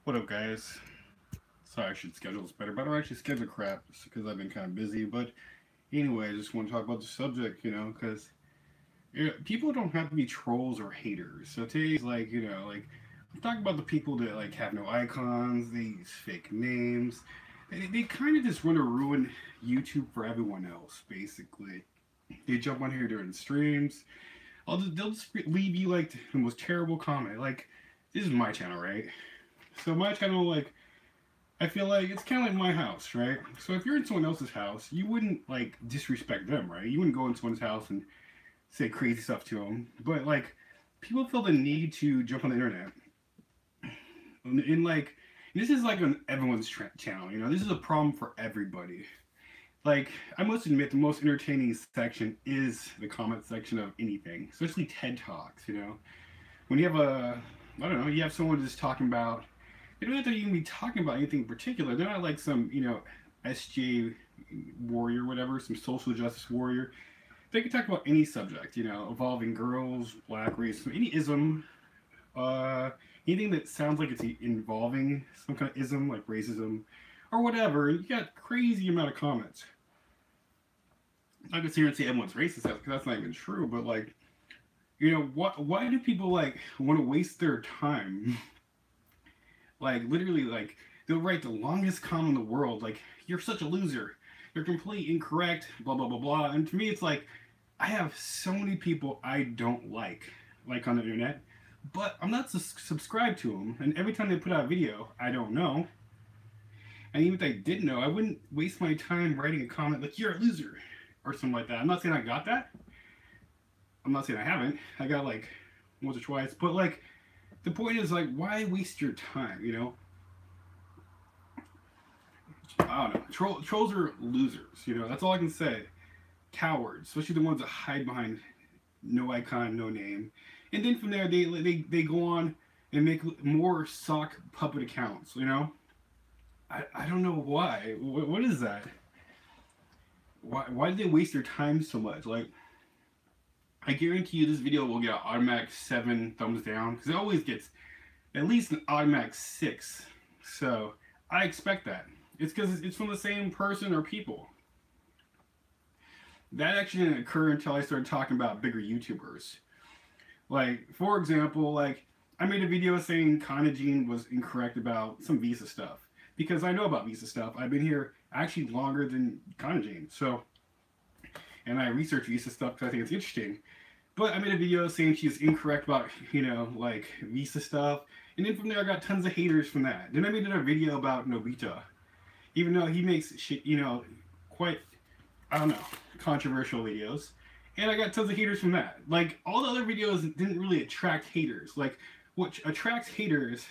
What up, guys? Sorry, I should schedule this better, but I don't actually schedule crap because I've been kind of busy. But anyway, I just want to talk about the subject, because people don't have to be trolls or haters. So today's like I'm talking about the people that like have no icons, these fake names. They kind of just want to ruin YouTube for everyone else, basically. They jump on here during streams. They'll just leave you like the most terrible comment. Like, this is my channel, right? So my channel, like, I feel like it's kind of like my house, right? So if you're in someone else's house, you wouldn't like disrespect them, right? You wouldn't go in someone's house and say crazy stuff to them. But like, people feel the need to jump on the internet and like, this is like on everyone's channel. This is a problem for everybody. Like, I must admit, the most entertaining section is the comment section of anything, especially TED Talks. When you have I don't know, you have someone just talking about, they don't have to even be talking about anything in particular. They're not like some, SJ warrior, whatever, some social justice warrior. They can talk about any subject, evolving girls, black race, any ism, uh, anything that sounds like it's involving some kind of ism, like racism or whatever. You got crazy amount of comments. I'm not gonna sit here and say everyone's racist because that's not even true. But like, why do people like want to waste their time? Like literally, like they'll write the longest comment in the world. Like, you're such a loser. You're completely incorrect. Blah blah blah blah. And to me, it's like I have so many people I don't like on the internet, but I'm not subscribed to them. And every time they put out a video, I don't know. And even if I did know, I wouldn't waste my time writing a comment like "you're a loser" or something like that. I'm not saying I got that. I'm not saying I haven't. I got like once or twice, but like the point is like, why waste your time? I don't know. Trolls are losers. That's all I can say. Cowards, especially the ones that hide behind no icon, no name, and then from there they go on and make more sock puppet accounts. I don't know why. What is that? Why did they waste their time so much? Like, I guarantee you this video will get an automatic 7 thumbs down because it always gets at least an automatic 6. So I expect that. It's because it's from the same person or people. That actually didn't occur until I started talking about bigger YouTubers. Like, for example, like I made a video saying Kana Gene was incorrect about some Visa stuff because I know about Visa stuff. I've been here actually longer than Kana Gene, so, and I research Visa stuff because I think it's interesting. But I made a video saying she's incorrect about, like Visa stuff. And then from there I got tons of haters from that. Then I made another video about Nobita. Even though he makes shit, quite, I don't know, controversial videos. And I got tons of haters from that. Like, all the other videos didn't really attract haters. Like, what attracts haters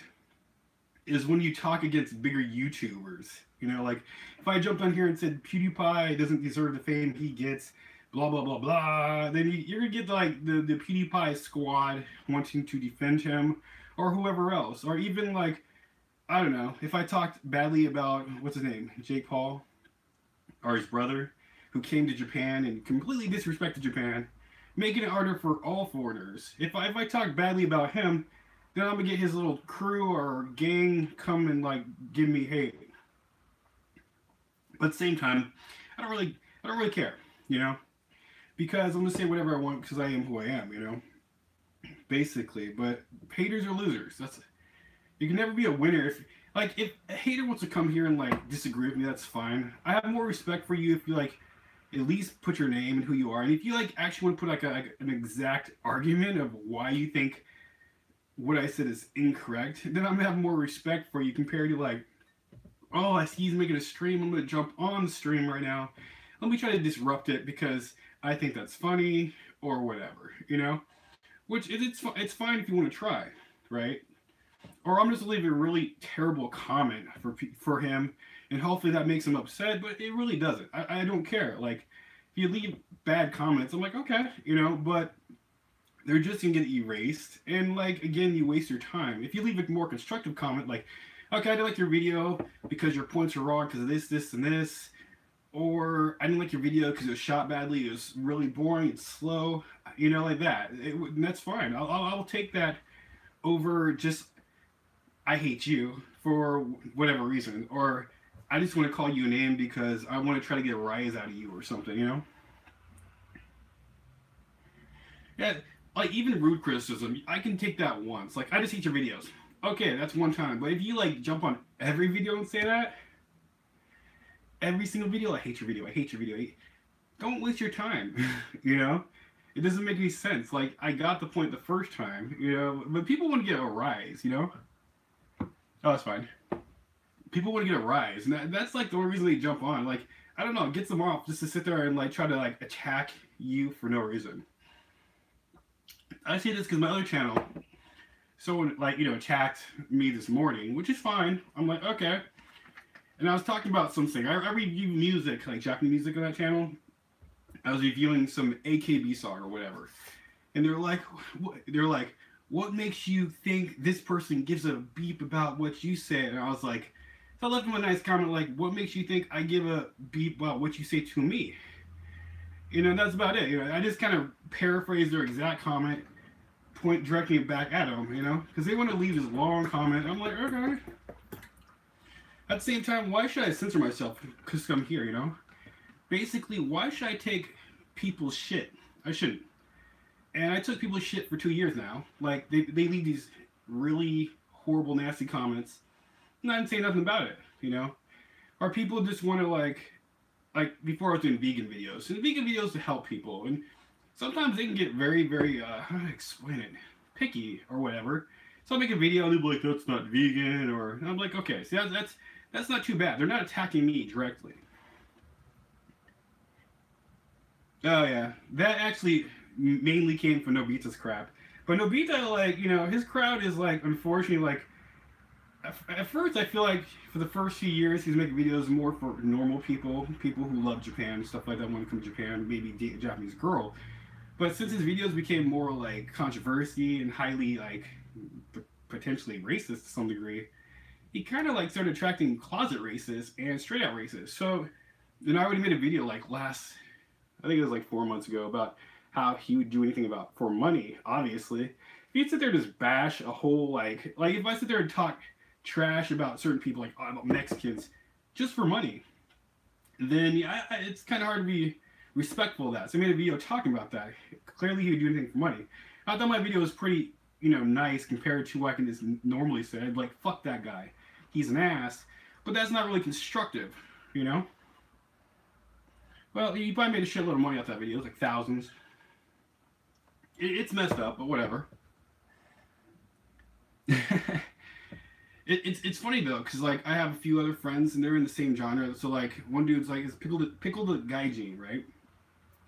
is when you talk against bigger YouTubers. Like, if I jumped on here and said PewDiePie doesn't deserve the fame he gets, blah blah blah blah, then you're gonna get like the PewDiePie squad wanting to defend him, or whoever else, or even like, I don't know, if I talked badly about what's his name, Jake Paul, or his brother, who came to Japan and completely disrespected Japan, making it harder for all foreigners. If I talk badly about him, then I'm gonna get his little crew or gang come and like give me hate. But at the same time, I don't really care, because I'm gonna say whatever I want because I am who I am, basically. But haters are losers. You can never be a winner. If a hater wants to come here and like disagree with me, that's fine. I have more respect for you if you like at least put your name and who you are, and if you like actually want to put like an exact argument of why you think what I said is incorrect, then I'm gonna have more respect for you compared to like, oh, I see he's making a stream, I'm gonna jump on the stream right now. Let me try to disrupt it because I think that's funny or whatever, Which it's fine if you want to try, right? Or I'm just leaving a really terrible comment for him, and hopefully that makes him upset. But it really doesn't. I don't care. Like, if you leave bad comments, I'm like, okay, But they're just gonna get erased, and like again, you waste your time. If you leave a more constructive comment, like, okay, I didn't like your video because your points are wrong because of this, this, and this. Or I didn't like your video because it was shot badly. It was really boring. It's slow. Like that. That's fine. I'll take that over just I hate you for whatever reason, or I just want to call you a name because I want to try to get a rise out of you or something, you know? Yeah, like even rude criticism, I can take that once. Like, I just hate your videos. Okay, that's one time. But if you like jump on every video and say that, every single video, I hate your video, I hate your video. Don't waste your time, you know? It doesn't make any sense. Like, I got the point the first time, you know, but people want to get a rise, you know? Oh, that's fine. People want to get a rise, and that's like the only reason they jump on. Like, I don't know, it gets them off just to sit there and like try to like attack you for no reason. I say this because my other channel, someone like, you know, attacked me this morning, which is fine. I'm like, okay. And I was talking about something. I review music, like Japanese music on that channel. I was reviewing some AKB song or whatever, and they're like, what makes you think this person gives a beep about what you said? And I was like, so I left them a nice comment like, what makes you think I give a beep about what you say to me? You know, that's about it. You know, I just kind of paraphrased their exact comment, directing it back at them, you know, because they want to leave this long comment. I'm like, okay. At the same time, why should I censor myself because I'm here, you know? Basically, why should I take people's shit? I shouldn't. And I took people's shit for 2 years now. Like, they leave these really horrible, nasty comments, and I didn't say nothing about it, you know? Or people just want to, like before I was doing vegan videos. And vegan videos to help people. And sometimes they can get very, very, how do I explain it? Picky or whatever. So I'll make a video and they'll be like, that's not vegan. Or, and I'm like, okay, see, that's not too bad. They're not attacking me directly. Oh yeah, that actually mainly came from Nobita's crap. But Nobita, like, you know, his crowd is like, unfortunately, like, at first I feel like for the first few years he's making videos more for normal people, people who love Japan, stuff like that, want to come to Japan, maybe date a Japanese girl. But since his videos became more like controversy and highly like potentially racist to some degree, he kind of like started attracting closet racists and straight out racists. So then I already made a video like I think it was like 4 months ago, about how he would do anything about for money, obviously. If he'd sit there and just bash a whole, like if I sit there and talk trash about certain people, like about Mexicans, just for money, then yeah, it's kind of hard to be respectful of that. So I made a video talking about that. Clearly he would do anything for money. I thought my video was pretty, you know, nice compared to what I can just normally say. I'd be like, fuck that guy. He's an ass. But that's not really constructive, you know? Well, he probably made a shitload of money off that video. It was like thousands. It's messed up, but whatever. It's funny though, because like I have a few other friends and they're in the same genre. So like one dude's like, is Pickle the Gaijin, right?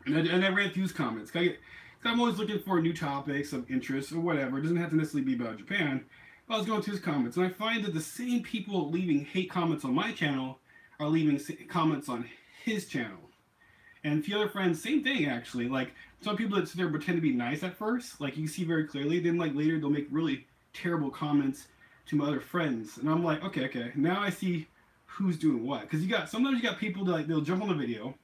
And I read through his comments. I'm always looking for new topics of interest or whatever. It doesn't have to necessarily be about Japan. But I was going through his comments, and I find that the same people leaving hate comments on my channel are leaving comments on his channel. And a few other friends, same thing actually. Like some people that sit there pretend to be nice at first, like you see very clearly. Then like later they'll make really terrible comments to my other friends, and I'm like, okay, now I see who's doing what. Because sometimes you got people that like they'll jump on the video,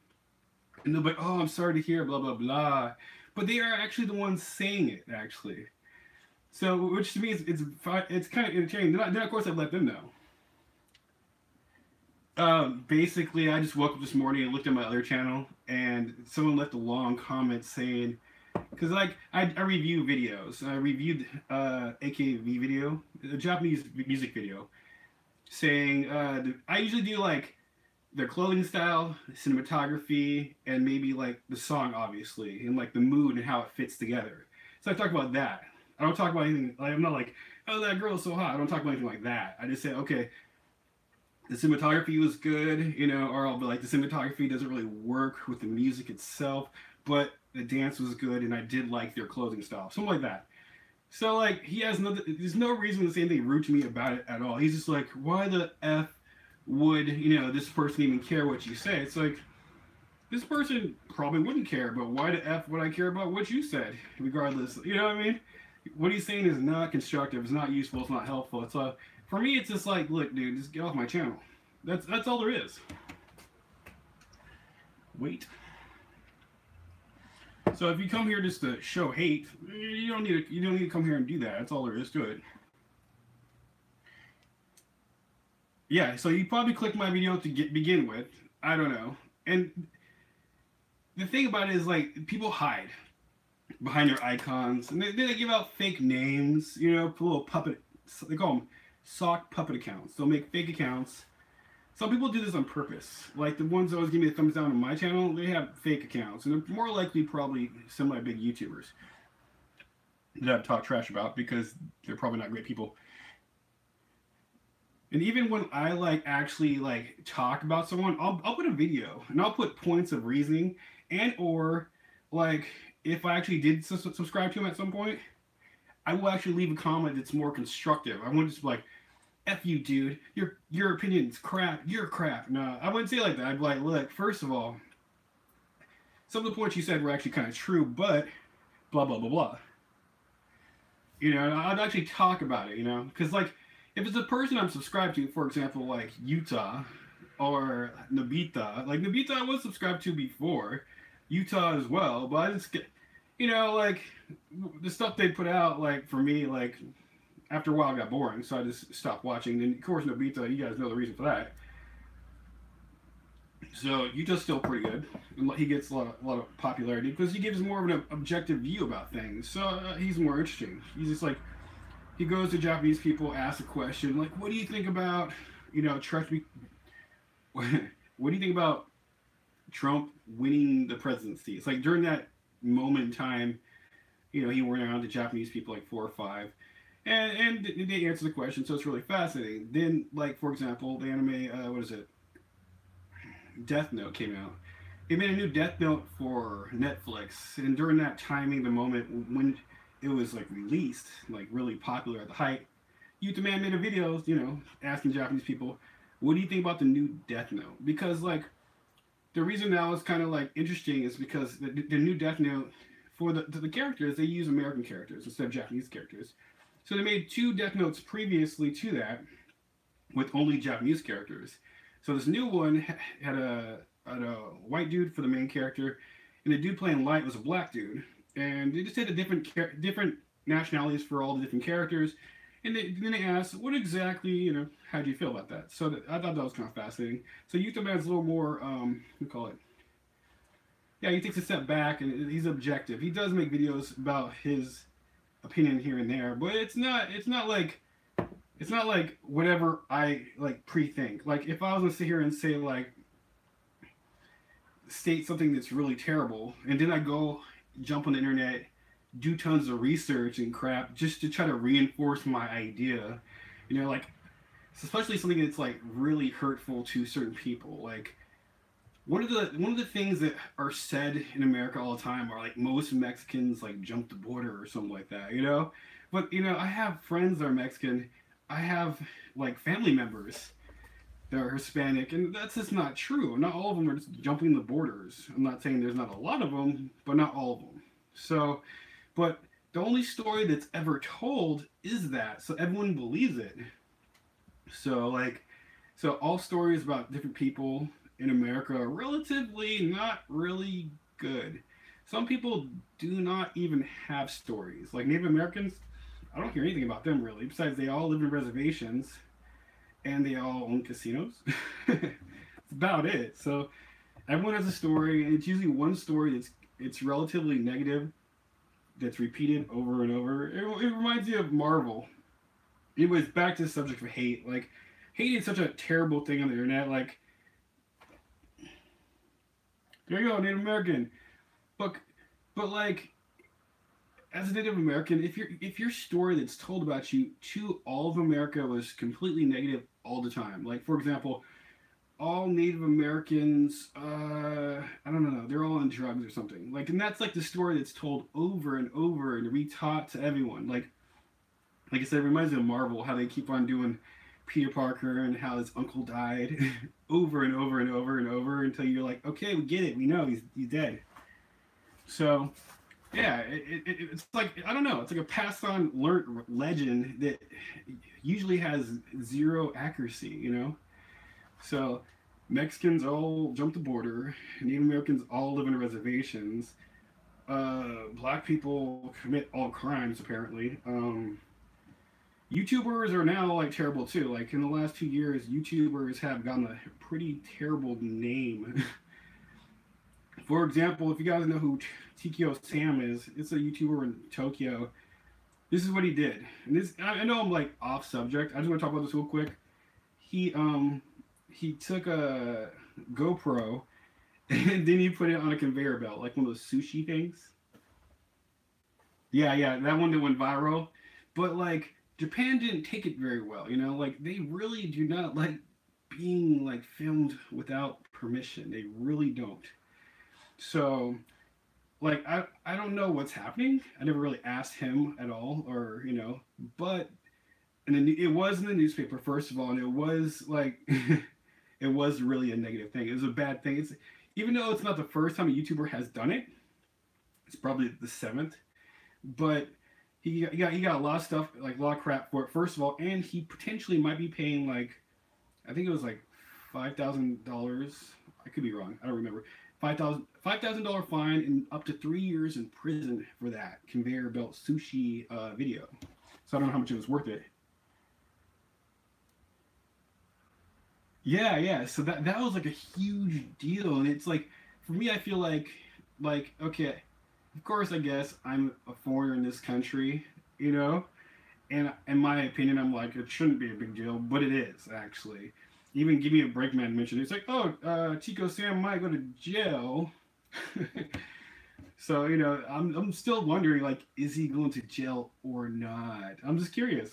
and they'll be like, oh, I'm sorry to hear, blah blah blah, but they are actually the ones saying it actually. So which to me it's kind of entertaining. Then of course I let them know. Basically, I just woke up this morning and looked at my other channel, and someone left a long comment saying, because like I review videos. I reviewed AKB video, a Japanese music video, saying I usually do like their clothing style, cinematography, and maybe like the song, obviously, and like the mood and how it fits together. So I talk about that. I don't talk about anything. Like, I'm not like, oh, that girl's so hot. I don't talk about anything like that. I just say, okay, the cinematography was good, you know, or I'll be like, the cinematography doesn't really work with the music itself, but the dance was good, and I did like their clothing style, something like that. So like, there's no reason to say anything rude to me about it at all. He's just like, why the F would, you know, this person even care what you say? It's like, this person probably wouldn't care, but why the F would I care about what you said, regardless? You know what I mean? What he's saying is not constructive, it's not useful, it's not helpful. It's for me, it's just like, look, dude, just get off my channel. That's all there is. Wait. So if you come here just to show hate, you don't need to come here and do that. That's all there is to it. Yeah, so you probably clicked my video to begin with. I don't know. And the thing about it is, like, people hide behind their icons, and they give out fake names. You know, little puppet. They call them sock puppet accounts. They'll make fake accounts. Some people do this on purpose. Like the ones that always give me a thumbs down on my channel, they have fake accounts, and they're more likely probably semi-big YouTubers that I've talked trash about because they're probably not great people. And even when I like actually like talk about someone, I'll put a video and I'll put points of reasoning, and or like if I actually did subscribe to him at some point, I will actually leave a comment that's more constructive. I won't just be like, "F you, dude. Your opinion's crap. You're crap." No, I wouldn't say it like that. I'd be like, "Look, first of all, some of the points you said were actually kind of true, but blah blah blah blah." You know, and I'd actually talk about it. You know, because like if it's a person I'm subscribed to, for example, like Utah or Nobita, like Nobita I was subscribed to before, Utah as well, but I just get, you know, like the stuff they put out, like for me, like after a while it got boring, so I just stopped watching. And of course, Nobita, you guys know the reason for that. So Utah's still pretty good. He gets a lot of popularity because he gives more of an objective view about things. So he's more interesting. He's just like, he goes to Japanese people, asks a question like, "What do you think about, you know, Trump? What do you think about Trump winning the presidency?" It's like during that moment in time, you know, he went around to Japanese people like 4 or 5, and they answer the question. So it's really fascinating. Then, like for example, the anime, what is it? Death Note came out. They made a new Death Note for Netflix, and during that timing, the moment when it was like released, like really popular at the height, Utaman made a video, you know, asking Japanese people, "What do you think about the new Death Note?" Because like the reason that was kind of like interesting is because the new Death Note for the characters, they use American characters instead of Japanese characters. So they made 2 Death Notes previously to that with only Japanese characters. So this new one had a white dude for the main character, and the dude playing Light was a black dude. And they just had a different nationalities for all the different characters. And then they asked, "What exactly, you know, how do you feel about that?" So I thought that was kind of fascinating. So Man's a little more, we call it, yeah, he takes a step back and he's objective. He does make videos about his opinion here and there, but it's not like whatever I like pre-think. Like if I was gonna sit here and say like state something that's really terrible, and then I go jump on the internet, do tons of research and crap just to try to reinforce my idea, you know, like especially something that's like really hurtful to certain people. Like one of the things that are said in America all the time are like most Mexicans like jump the border or something like that, you know. But you know, I have friends that are Mexican. I have like family members that are Hispanic, and that's just not true. Not all of them are just jumping the borders. I'm not saying there's not a lot of them, but not all of them. So, but the only story that's ever told is that, so everyone believes it. So, like, so all stories about different people in America are relatively not really good. Some people do not even have stories. Like Native Americans, I don't hear anything about them really. Besides, they all live in reservations and they all own casinos. That's about it. So everyone has a story, and it's usually one story it's relatively negative, that's repeated over and over. It reminds me of Marvel. Anyways, back to the subject of hate. Like, hate is such a terrible thing on the internet. Like, there you go, Native American. But like, as a Native American, if your story that's told about you to all of America was completely negative all the time, like for example, all Native Americans, I don't know, they're all on drugs or something. Like, and that's like the story that's told over and over and retaught to everyone. Like I said, it reminds me of Marvel, how they keep on doing Peter Parker and how his uncle died over and over and over and over until you're like, okay, we get it, we know he's dead. So yeah, it's like, I don't know, it's like a passed on learned legend that usually has zero accuracy, you know? So Mexicans all jump the border, Native Americans all live in reservations, black people commit all crimes apparently. YouTubers are now like terrible too. Like in the last 2 years, YouTubers have gotten a pretty terrible name. For example, if you guys know who TKO Sam is, it's a YouTuber in Tokyo. This is what he did. And this, I know I'm like off subject. I just want to talk about this real quick. He he took a GoPro and then he put it on a conveyor belt, like one of those sushi things. Yeah, that one that went viral. But like Japan didn't take it very well, you know? Like they really do not like being like filmed without permission. They really don't. So like I don't know what's happening. I never really asked him at all, or you know, but and then it was in the newspaper first of all, and it was like it was really a negative thing. It was a bad thing. It's even though it's not the first time a YouTuber has done it, it's probably the seventh. But he got a lot of stuff, like a lot of crap for it. First of all, and he potentially might be paying like I think it was like $5,000. I could be wrong. I don't remember. $5,000 fine and up to 3 years in prison for that conveyor belt sushi video. So I don't know how much it was worth it. Yeah. So that was like a huge deal, and it's like for me, I feel like okay, of course, I guess I'm a foreigner in this country, you know, and in my opinion, I'm like it shouldn't be a big deal, but it is actually. Even Give Me a Break Man mentioned it. It's like, oh, Chico Sam might go to jail. So you know, I'm still wondering like, is he going to jail or not? I'm just curious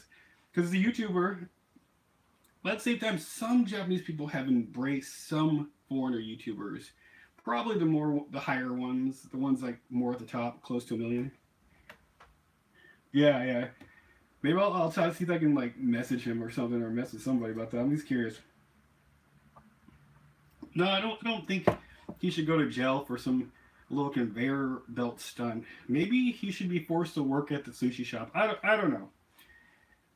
because as a YouTuber, but at the same time, some Japanese people have embraced some foreigner YouTubers. Probably the higher ones, the ones like more at the top, close to 1 million. Yeah. Maybe I'll try to see if I can like message him or something, or message somebody about that. I'm just curious. No, I don't think he should go to jail for some little conveyor belt stunt. Maybe he should be forced to work at the sushi shop. I don't know,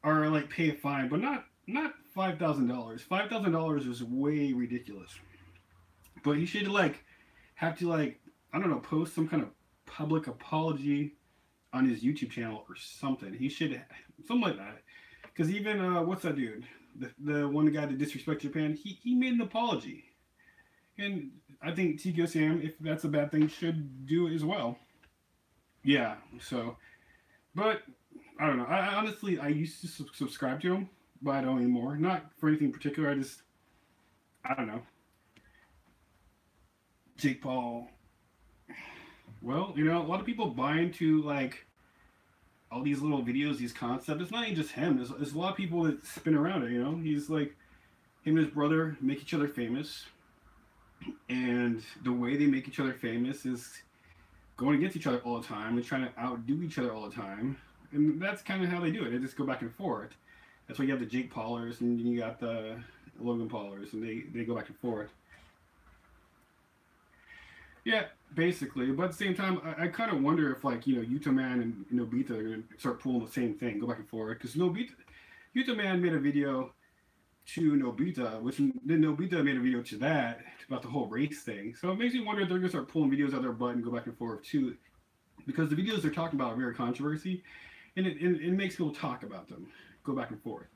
or like pay a fine, but not $5,000. $5,000 is way ridiculous. But he should like have to like I don't know, post some kind of public apology on his YouTube channel or something. He should something like that. Because even what's that dude? The one guy that disrespect Japan. He made an apology, and I think TKO Sam, if that's a bad thing, should do it as well. Yeah. So, but I don't know. I honestly I used to subscribe to him, but I don't anymore. Not for anything particular. I don't know. Jake Paul. Well, you know, a lot of people buy into like all these little videos, these concepts. It's not even just him. There's a lot of people that spin around it. You know, he's like him and his brother make each other famous, and the way they make each other famous is going against each other all the time and trying to outdo each other all the time. And that's kind of how they do it. They just go back and forth. That's why you have the Jake Paulers and you got the Logan Paulers, and they go back and forth. Yeah, basically. But at the same time, I kind of wonder if, like, you know, Utah Man and Nobita are going to start pulling the same thing, go back and forth. Because Utah Man made a video to Nobita, which then Nobita made a video to that about the whole race thing. So it makes me wonder if they're going to start pulling videos out their butt and go back and forth too. Because the videos they're talking about are very controversy, and it makes people talk about them, go back and forth.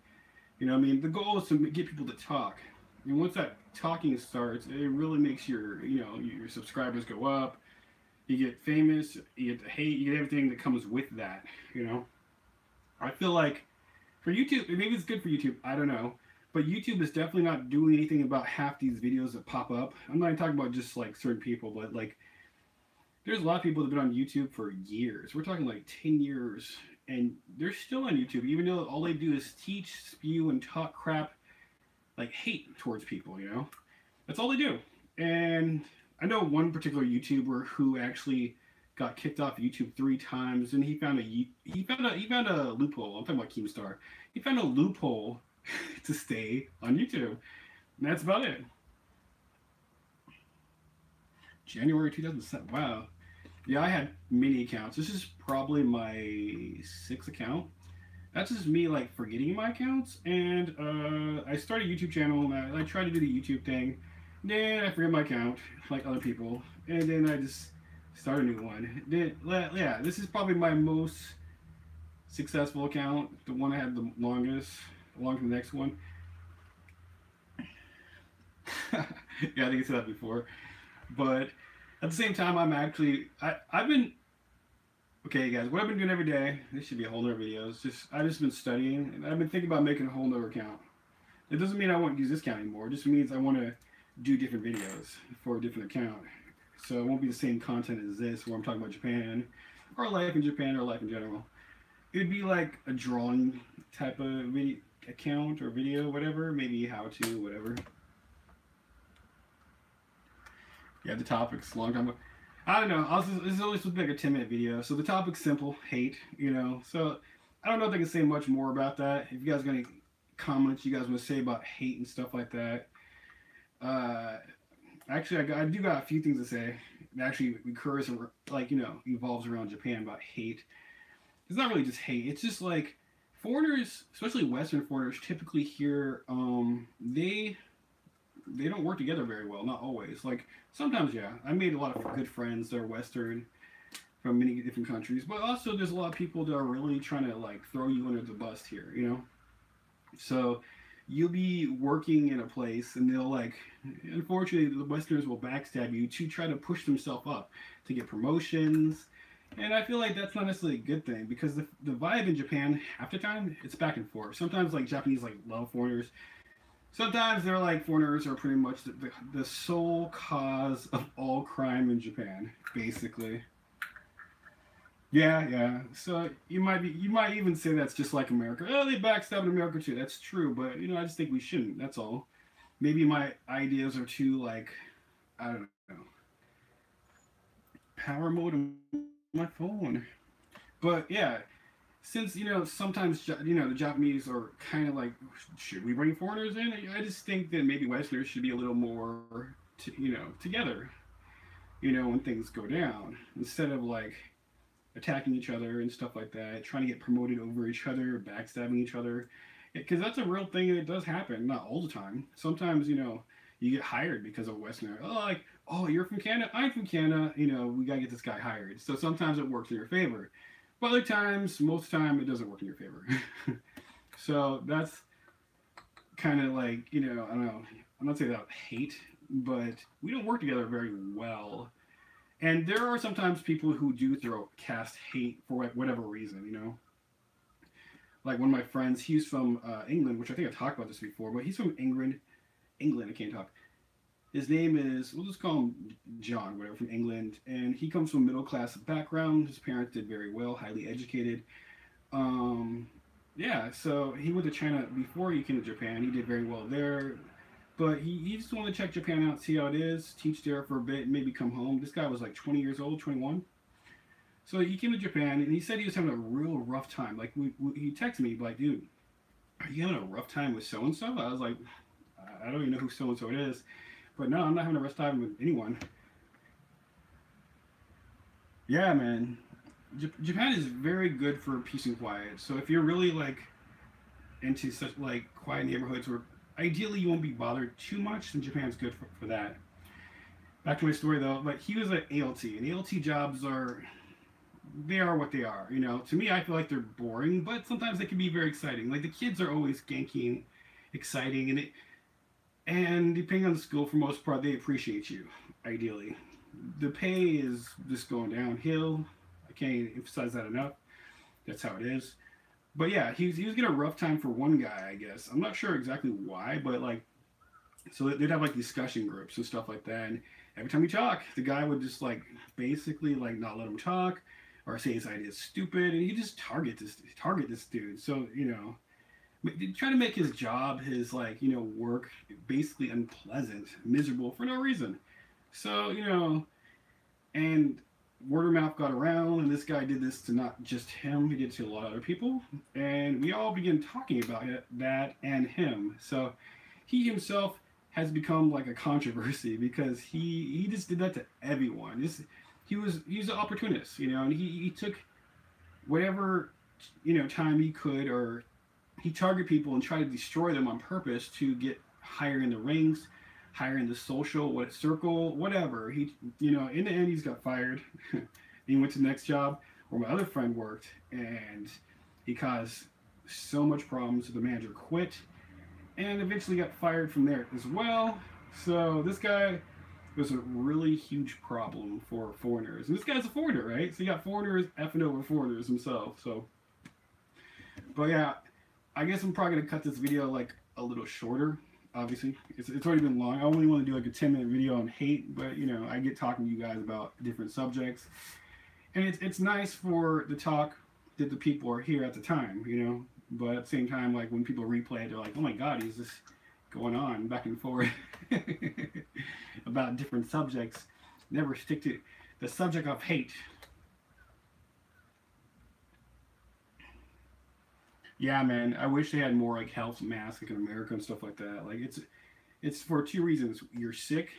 You know what I mean? The goal is to get people to talk. And once that talking starts, it really makes your subscribers go up. You get famous, you get the hate, you get everything that comes with that. You know, I feel like for YouTube, maybe it's good for YouTube. I don't know, but YouTube is definitely not doing anything about half these videos that pop up. I'm not even talking about just like certain people, but like there's a lot of people that have been on YouTube for years. We're talking like 10 years, and they're still on YouTube, even though all they do is teach, spew, and talk crap, like hate towards people, you know? That's all they do. And I know one particular YouTuber who actually got kicked off YouTube 3 times, and he found a loophole. I'm talking about Keemstar. He found a loophole to stay on YouTube. And that's about it. January 2007. Wow. Yeah, I had many accounts. This is probably my 6th account. That's just me like forgetting my accounts. And I started a YouTube channel, and I tried to do the YouTube thing. Then I forget my account, like other people. And then I just start a new one. Then, yeah, this is probably my most successful account, the one I had the longest, along to the next one. Yeah, I think I said that before. But at the same time, I've been okay, guys. What I've been doing every day. This should be a whole nother video. It's just I've just been studying, and I've been thinking about making a whole nother account. It doesn't mean I won't use this account anymore. It just means I want to do different videos for a different account. So it won't be the same content as this, where I'm talking about Japan, or life in Japan, or life in general. It would be like a drawing type of video account or video, whatever. Maybe how to, whatever. Yeah, the topic's long time ago. I don't know. This is always supposed to be like a 10-minute video. So the topic's simple, hate, you know. So I don't know if I can say much more about that. If you guys got any comments you guys want to say about hate and stuff like that. Actually, I do got a few things to say. It actually recurs and, like, you know, evolves around Japan about hate. It's not really just hate. It's just like foreigners, especially Western foreigners, typically here, they don't work together very well. Not always. Like sometimes, yeah. I made a lot of good friends that are Western from many different countries, but also there's a lot of people that are really trying to like throw you under the bus here. You know, so you'll be working in a place and they'll like, unfortunately, the Westerners will backstab you to try to push themselves up to get promotions. And I feel like that's not necessarily a good thing because the vibe in Japan, half the time, it's back and forth. Sometimes like Japanese like love foreigners. Sometimes they're like foreigners are pretty much the sole cause of all crime in Japan, basically. Yeah, yeah. So you might even say that's just like America. Oh, they backstab in America too. That's true, but you know, I just think we shouldn't. That's all. Maybe my ideas are too like, I don't know. Power mode on my phone. But yeah, since you know sometimes you know the Japanese are kind of like, should we bring foreigners in? I just think that maybe Westerners should be a little more, you know, together. You know, when things go down instead of like attacking each other and stuff like that, trying to get promoted over each other, backstabbing each other, because that's a real thing and it does happen. Not all the time. Sometimes you know you get hired because of a Westerner. Oh, like, oh, you're from Canada, I'm from Canada. You know, we gotta get this guy hired. So sometimes it works in your favor. But other times, most of the time, it doesn't work in your favor. So that's kind of like, you know, I don't know. I'm not saying that hate, but we don't work together very well. And there are sometimes people who do cast hate for whatever reason, you know. Like one of my friends, he's from England, which I think I talked about this before, but he's from England. England, I can't talk. His name is, we'll just call him John, whatever, from England. And he comes from a middle class background. His parents did very well, highly educated. Yeah, so he went to China before he came to Japan. He did very well there. But he just wanted to check Japan out, see how it is, teach there for a bit, maybe come home. This guy was like 20 years old, 21. So he came to Japan, and he said he was having a real rough time. Like, he texted me, like, dude, are you having a rough time with so-and-so? I was like, I don't even know who so-and-so it is. But no, I'm not having a rough time with anyone. Yeah, man. Japan is very good for peace and quiet. So if you're really, like, into such, like, quiet neighborhoods where ideally you won't be bothered too much, then Japan's good for that. Back to my story, though. But he was at ALT, and ALT jobs they are what they are. You know, to me, I feel like they're boring, but sometimes they can be very exciting. Like, the kids are always ganky and exciting, and depending on the school, for most part, they appreciate you, ideally. The pay is just going downhill. I can't emphasize that enough. That's how it is. But yeah, he was getting a rough time for one guy, I guess. I'm not sure exactly why, but like, so they'd have like discussion groups and stuff like that. And every time we talk, the guy would just like basically like not let him talk or say his idea is stupid, and he just target this dude. So you know, try to make his job, his like you know work, basically unpleasant, miserable for no reason. So you know, and word of mouth got around, and this guy did this to not just him; he did it to a lot of other people, and we all began talking about that and him. So he himself has become like a controversy because he just did that to everyone. He's an opportunist, you know, and he took whatever you know time he could, or he targeted people and tried to destroy them on purpose to get higher in the ranks, higher in the social circle, whatever. He, you know, in the end, he's got fired. He went to the next job where my other friend worked, and He caused so much problems. The manager quit and eventually got fired from there as well. So this guy was a really huge problem for foreigners. And this guy's a foreigner, right? So you got foreigners effing over foreigners himself. So, but yeah, I guess I'm probably gonna cut this video like a little shorter. Obviously, it's already been long. I only want to do like a 10-minute video on hate, but you know, I get talking to you guys about different subjects, and it's nice for the talk that the people are here at the time, you know. But at the same time, like when people replay it, they're like, "Oh my God, he's just going on back and forth about different subjects. Never stick to the subject of hate." Yeah, man. I wish they had more like health masks like in America and stuff like that. Like it's for two reasons: you're sick,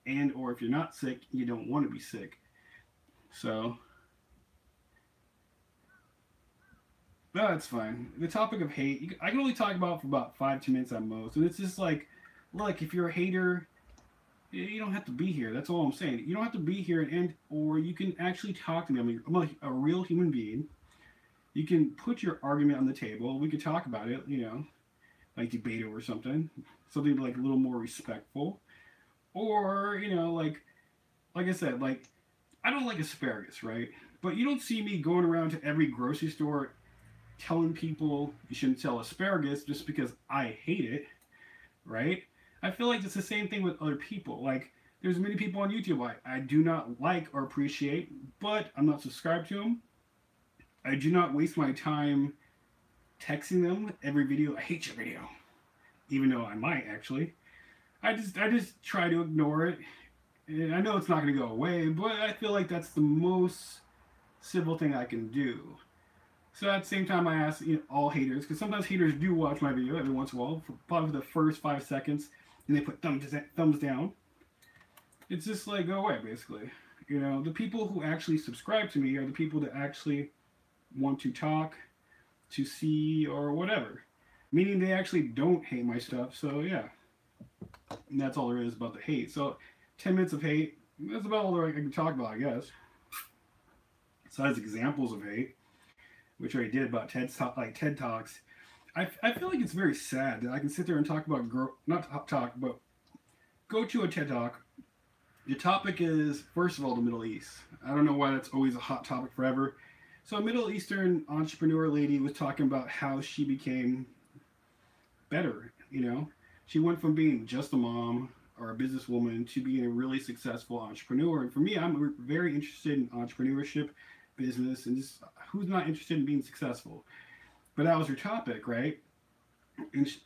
and or if you're not sick, you don't want to be sick. So, no, that's fine. The topic of hate, I can only talk about for about 5 2 minutes at most, and it's just like, look, if you're a hater, you don't have to be here. That's all I'm saying. You don't have to be here, and or you can actually talk to me. I'm like a real human being. You can put your argument on the table. We could talk about it, you know, like debate over something like a little more respectful, or you know, like I said, like I don't like asparagus, right? But you don't see me going around to every grocery store telling people you shouldn't sell asparagus just because I hate it, right? I feel like it's the same thing with other people. Like there's many people on YouTube I do not like or appreciate, but I'm not subscribed to them. I do not waste my time texting them every video. I hate your video, even though I might actually. I just try to ignore it. And I know it's not going to go away, but I feel like that's the most civil thing I can do. So at the same time, I ask all haters, because sometimes haters do watch my video every once in a while, for probably the first 5 seconds, and they put thumbs down. It's just like, go away, basically. You know, the people who actually subscribe to me are the people that actually want to talk, to see, or whatever. Meaning they actually don't hate my stuff, so yeah. And that's all there is about the hate. So, 10 minutes of hate, that's about all I can talk about, I guess. Besides examples of hate, which I did about TED Talks. I feel like it's very sad that I can sit there and talk about, not talk, but go to a TED Talk. The topic is, first of all, the Middle East. I don't know why that's always a hot topic forever. So a Middle Eastern entrepreneur lady was talking about how she became better, you know. She went from being just a mom or a businesswoman to being a really successful entrepreneur. And for me, I'm very interested in entrepreneurship, business, and just who's not interested in being successful. But that was her topic, right?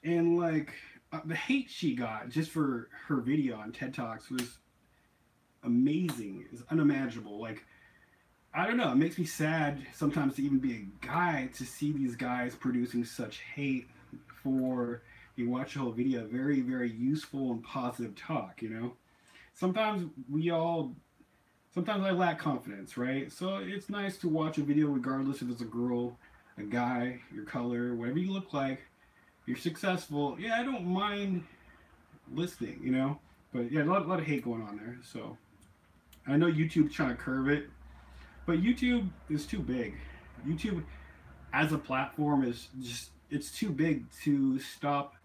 And like the hate she got just for her video on TED Talks was amazing. It's unimaginable. Like, I don't know, it makes me sad sometimes to even be a guy to see these guys producing such hate for, you watch the whole video, very, very useful and positive talk, you know? Sometimes I lack confidence, right? So it's nice to watch a video regardless if it's a girl, a guy, your color, whatever you look like, you're successful. Yeah, I don't mind listening, you know? But yeah, a lot of hate going on there, so. I know YouTube's trying to curb it, but YouTube is too big. YouTube as a platform is just, it's too big to stop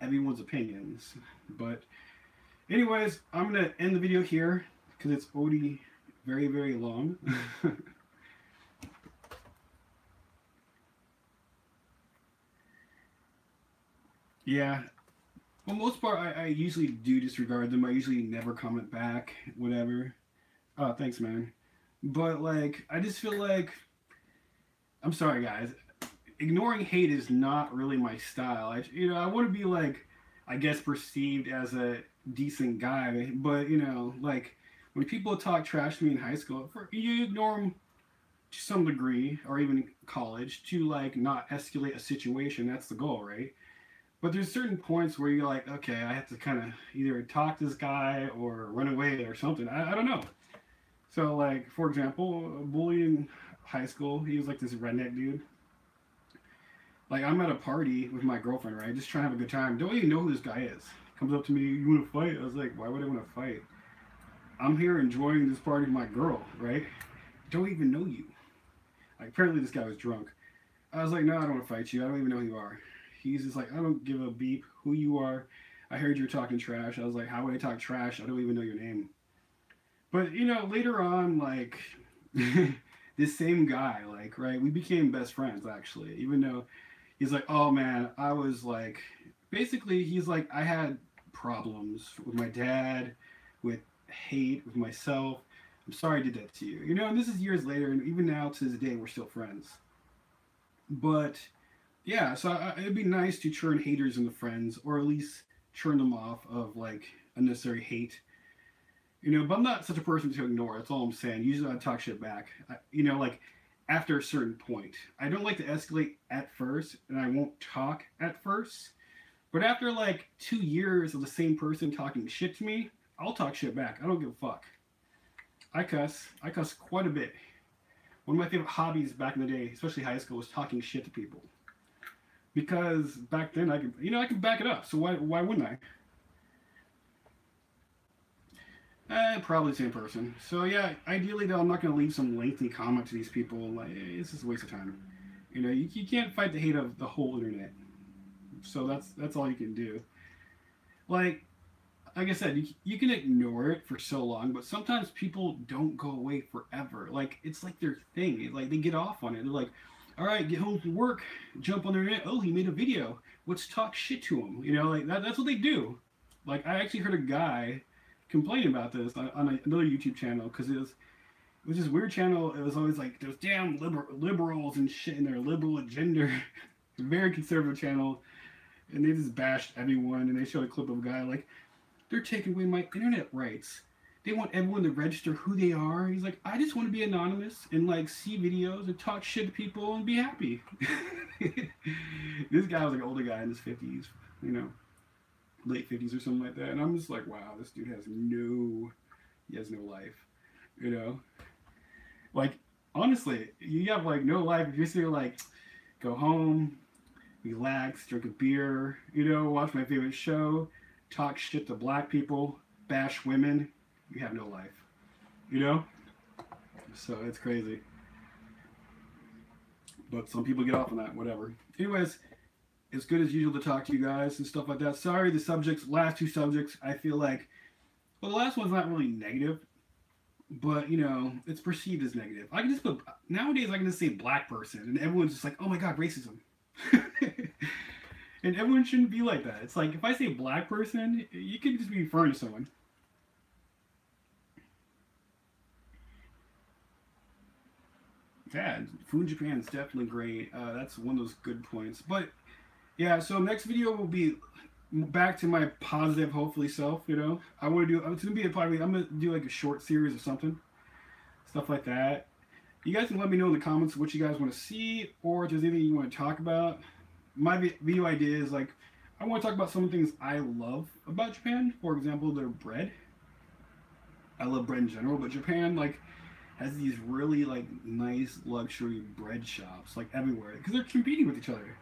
everyone's opinions. But anyways, I'm going to end the video here because it's already very, very long. Yeah. For the most part, I usually do disregard them. I usually never comment back, whatever. Oh, thanks, man. But like, I just feel like, I'm sorry, guys. Ignoring hate is not really my style. I want to be like, I guess perceived as a decent guy, but like when people talk trash to me in high school, you ignore them to some degree, or even college, to like not escalate a situation. That's the goal, right? But there's certain points where you're like, okay, I have to kind of either talk to this guy or run away or something. I don't know. So, like, for example, a bully in high school, he was like this redneck dude. Like, I'm at a party with my girlfriend, right? Just trying to have a good time. Don't even know who this guy is. Comes up to me, you want to fight? I was like, why would I want to fight? I'm here enjoying this party with my girl, right? Don't even know you. Like, apparently this guy was drunk. I was like, no, I don't want to fight you. I don't even know who you are. He's just like, I don't give a beep who you are. I heard you were talking trash. I was like, how would I talk trash? I don't even know your name. But you know, later on, like this same guy, like, right, we became best friends actually. Even though he's like, oh man, I was like, basically, he's like, I had problems with my dad, with hate, with myself. I'm sorry I did that to you. You know, and this is years later, and even now to this day, we're still friends. But yeah, so it'd be nice to turn haters into friends, or at least turn them off of like unnecessary hate. You know, but I'm not such a person to ignore. That's all I'm saying. Usually I talk shit back. You know, like after a certain point. I don't like to escalate at first, and I won't talk at first. But after like 2 years of the same person talking shit to me, I'll talk shit back. I don't give a fuck. I cuss. I cuss quite a bit. One of my favorite hobbies back in the day, especially high school, was talking shit to people. Because back then I could back it up. So why wouldn't I? Probably the same person. So yeah, ideally though, I'm not gonna leave some lengthy comment to these people. Like, it's just a waste of time. You know, you can't fight the hate of the whole internet. So that's all you can do. Like I said, you can ignore it for so long, but sometimes people don't go away forever. Like it's like their thing. Like they get off on it. They're like, all right, get home from work, jump on the internet. Oh, he made a video. Let's talk shit to him. You know, like that's what they do. Like I actually heard a guy complain about this on another YouTube channel because it was this weird channel. It was always like those damn liberals and shit in their liberal agenda. Very conservative channel, and they just bashed everyone. And they showed a clip of a guy like, they're taking away my internet rights. They want everyone to register who they are. He's like, I just want to be anonymous and like see videos and talk shit to people and be happy. This guy was like an older guy in his 50s, you know, late 50s or something like that. And I'm just like, wow, this dude he has no life, you know? Like, honestly, you have like no life if you're sitting there like, go home, relax, drink a beer, you know, watch my favorite show, talk shit to black people, bash women. You have no life, you know? So it's crazy. But some people get off on that, whatever. Anyways, it's good as usual to talk to you guys and stuff like that. Sorry, last two subjects, I feel like, well, the last one's not really negative, but, you know, it's perceived as negative. I can just put, nowadays I can just say black person, and everyone's just like, oh my god, racism. And everyone shouldn't be like that. It's like, if I say black person, you could just be referring to someone. Yeah, food in Japan is definitely great. That's one of those good points. But yeah, so next video will be back to my positive, hopefully self. You know, I want to do. It's gonna be I'm gonna do like a short series or something, stuff like that. You guys can let me know in the comments what you guys want to see, or if there's anything you want to talk about. My video idea is like, I want to talk about some of the things I love about Japan. For example, their bread. I love bread in general, but Japan like has these really like nice luxury bread shops like everywhere because they're competing with each other.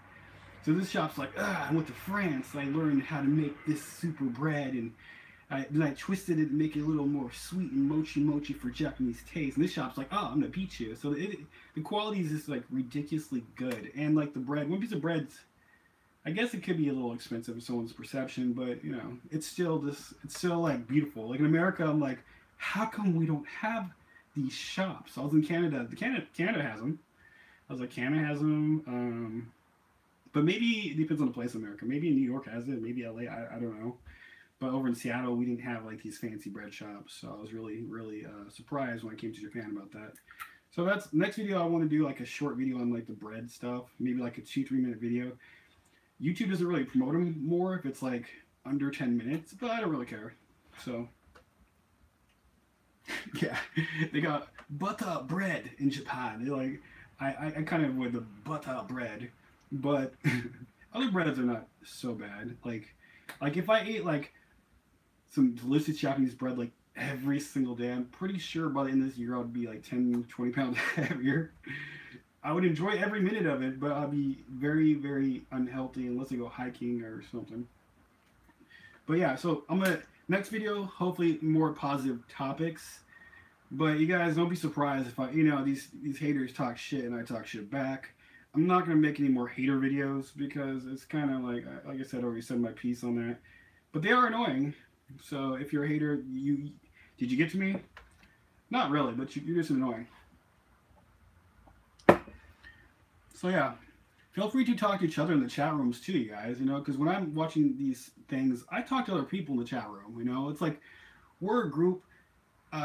So this shop's like, I went to France and I learned how to make this super bread, and then I twisted it and make it a little more sweet and mochi for Japanese taste. And this shop's like, oh, I'm gonna beat you. So the quality is just like ridiculously good, and like the bread, one piece of bread's, I guess it could be a little expensive in someone's perception, but you know, it's still like beautiful. Like in America, I'm like, how come we don't have these shops? I was in Canada. Canada has them. I was like, Canada has them. But maybe it depends on the place in America. Maybe New York has it. Maybe LA. I don't know. But over in Seattle, we didn't have like these fancy bread shops. So I was really, really surprised when I came to Japan about that. So that's next video. I want to do like a short video on like the bread stuff. Maybe like a 2-3 minute video. YouTube doesn't really promote them more if it's like under 10 minutes, but I don't really care. So yeah, they got butter bread in Japan. They're like, I kind of avoid the butter bread, but other breads are not so bad. Like if I ate like some delicious Japanese bread like every single day, I'm pretty sure by the end of this year I'd be like 10-20 pounds heavier. I would enjoy every minute of it, but I'd be very, very unhealthy unless I go hiking or something. But yeah, so I'm gonna next video, hopefully more positive topics. But you guys don't be surprised if I, you know, these haters talk shit and I talk shit back. I'm not gonna make any more hater videos because it's kind of like I said, I already said my piece on that. But they are annoying. So if you're a hater, you did you get to me? Not really, but you're just annoying. So yeah, feel free to talk to each other in the chat rooms too, you guys. You know, because when I'm watching these things, I talk to other people in the chat room. You know, it's like we're a group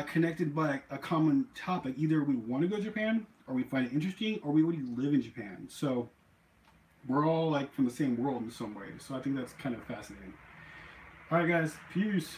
connected by a common topic. Either we want to go to Japan, or we find it interesting, or we already live in Japan. So we're all like from the same world in some ways. So I think that's kind of fascinating. All right, guys. Peace.